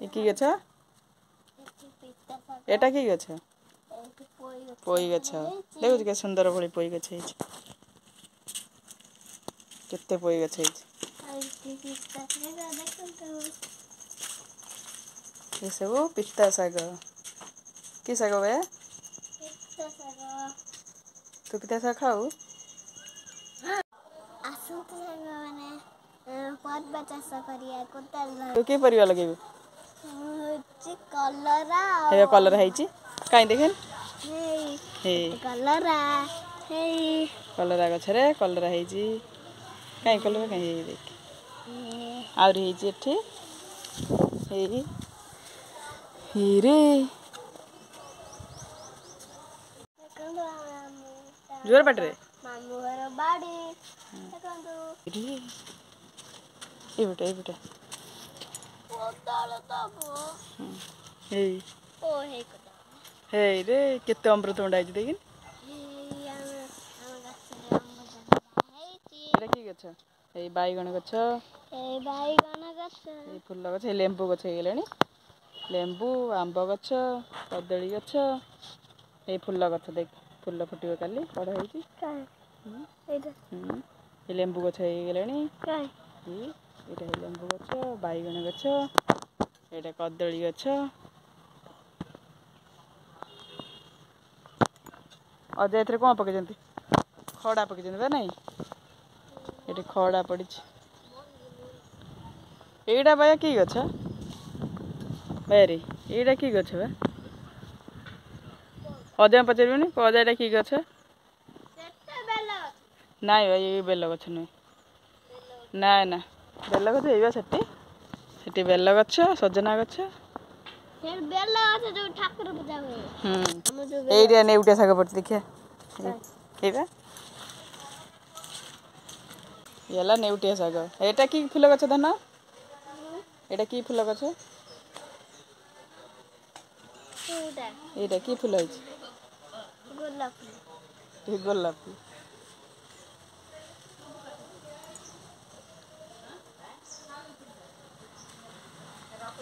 কি গছ এটা কি গছ পই গছ দেখুଛୁ কে সুন্দর ভଳି পই গছ ହେଇଛି କେତେ ପଇ ଗଛ ହେଇଛି ଏ ସବୁ ପିତା ଶାଗ କି ଶାଗ ବେ ତୁ ପିତା ଶାଗ ଖାଉ ପରିବା ଚାଷ କରିବା ତୁ କି ପରିବା ଲଗେଇବୁ କଲରା ହେ କଲରା ହେଇଛି କାଇଁ ଦେଖେନି ହେ କଲରା କଲରା ଗଛରେ କଲରା ହେଇଛି କାଇଁ କଲରା କାଇଁ ହେଇ ଦେଖ ଆହୁରି ହେଇଛି ଏଠି ହେଇ ହିରେ ଜୋର ପାଟିରେ ମାମୁଁ ଘର ବାଡ଼ି ଏଇଟା ହେଇ ହେଇ ରେ କେତେ ଅମୃତଭଣ୍ଡା ହେଇଛି ଦେଖିନି ଏଇଟା କି ଗଛ ଏଇ ବାଇଗଣ ଗଛ ଏଇ ଫୁଲ ଗଛ ଏଇ ଲେମ୍ବୁ ଗଛ ହେଇଗଲାଣି ଲେମ୍ବୁ ଆମ୍ବ ଗଛ କଦଳୀ ଗଛ ଏଇ ଫୁଲ ଗଛ ଦେଖ ଫୁଲ ଫୁଟିବ କାଲି ବଡ଼ ହେଇଛି ଏ ଲେମ୍ବୁ ଗଛ ହେଇଗଲାଣି ଏଇଟା ହେଇ ଲେମ୍ବୁ ଗଛ ବାଇଗଣ ଗଛ ଏଇଟା କଦଳୀ ଗଛ ଅଜା ଏଥିରେ କ'ଣ ପକେଇଛନ୍ତି ଖଡ଼ା ପକେଇଛନ୍ତି ବା ନାଇଁ ଏଠି ଖଡ଼ା ପଡ଼ିଛି ଏଇଟା ବାୟା କି ଗଛ ବାୟାରେ ଏଇଟା କି ଗଛ ବା ଅଜା ପଚାରିବନି ଅଜା ଏଇଟା କି ଗଛ ନାଇଁ ଭାଇ ଏଇ ବେଲ ଗଛ ନୁହେଁ ନା ନା ବେଲ ଗଛ ଏଇବା ସେଠି ବେଲ ଗଛ ସଜନା ଗଛ ଏଇଟା ନେଉଟିଆ ଶାଗ ପଡ଼ିଛି ଦେଖିଆ ଏଇଟା ହେଲା ନେଉଟିଆ ଶାଗ ଏଇଟା କି ଫୁଲ ଗଛ ଧନ ଏଇଟା କି ଫୁଲ ଗଛ ଏଇଟା କି ଫୁଲ ହେଇଛି ଗୋଲାପ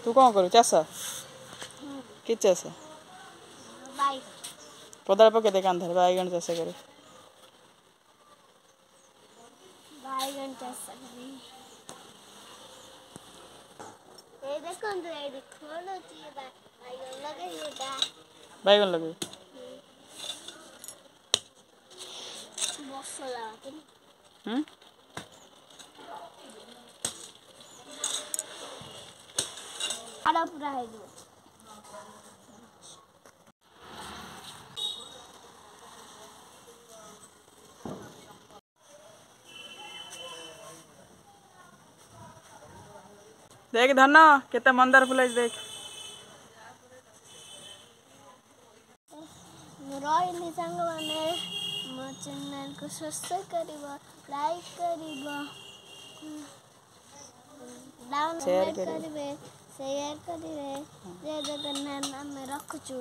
ତୁ କ'ଣ କରୁ ଚାଷ କି ଚାଷ କୋଦାଳ ପକେଇ ଦେ କାନ୍ଧରେ ବାଇଗଣ ଚାଷ କରେ ବାଇଗଣ ଲଗେଇ ପୁରା ହେଇଯିବ देख धन केते मंदार फुल देख रही सांग मैंने मो चैनल को सब्सक्राइब करिवो लाइक करिवो डाउनलोड करिवे शेयर करिवे जय जगन्नाथ नाम रखुछु।